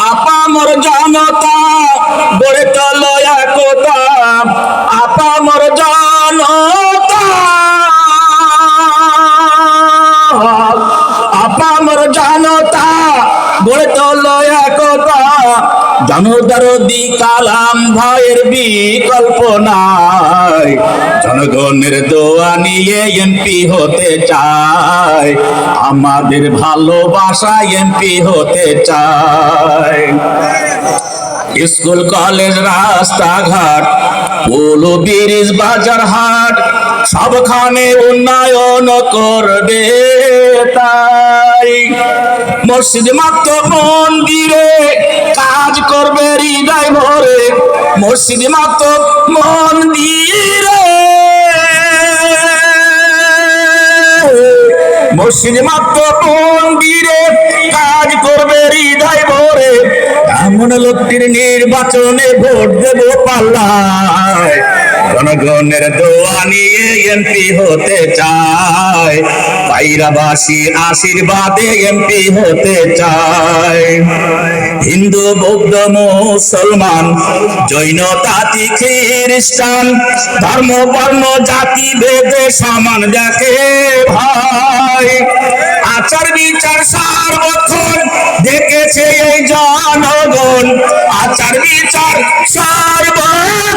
আপামর জনতা গড়ে তোল একতা, আপামর জনতা, আপামর জনতা গড়ে তোল একতা। জনদরদি কালাম ভাইয়ের বিকল্প নাই, জনগণের দোয়া নিয়ে এমপি হতে চায়, আমাদের ভালোবাসা এমপি হতে চায়। স্কুল কলেজ রাস্তাঘাট পুল ব্রিজ বাজার হাট সবখানে উন্নয়ন করবে তাই। মসজিদ মাত্র মন্দিরে কাজ করবে হৃদয় ভরে, মসজিদ মাত্র মন্দিরে, মসজিদ মাত্র মন্দিরে কাজ করবে হৃদয় ভরে। এমন লোকটির নির্বাচনে ভোট দেব পাল্লায়, জনগণের দোয়া নিয়ে এমপি হতে চায়, পায়রাবাসী আশীর্বাদে এমপি হতে চায়। হিন্দু বৌদ্ধ মুসলমান জৈন তাঁতি খ্রিস্টান ধর্ম বর্ণ জাতি ভেদে সমান দেখে ভাই। আচার বিচার সার্বক্ষণ দেখেছে এই জনগণ, আচার বিচার সার্বক্ষণ,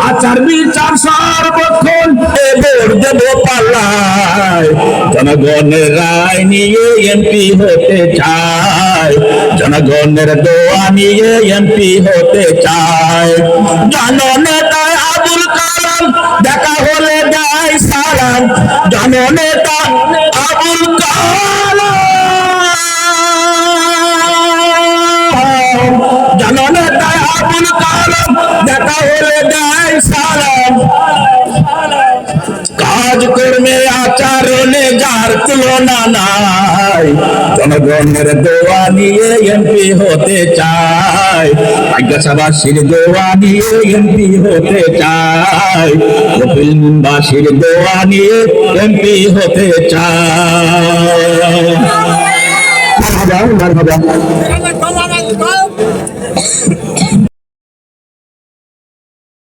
আচার বিচার সার্বক্ষণ ভোট দেব পাল্লায়, জনগণের রায় নিয়ে এমপি হতে চায়, জনগণের দোয়া নিয়ে এমপি হতে চায়। জননেতা আবুল কালাম দেখা হলে দেয় সালাম, জননেতা আবুল কালাম, জননেতা আবুল কালাম দেখা হলে দেয় সালাম। কাজকর্মে আচরণে যার তুলনা নাই, জনগণের দোয়া নিয়ে এমপি হতে চায়, আজ্ঞাসাবাসীর দোয়া নিয়ে এমপি হতে চায়, কপিলবাসীর দোয়া নিয়ে এমপি হতে চায়।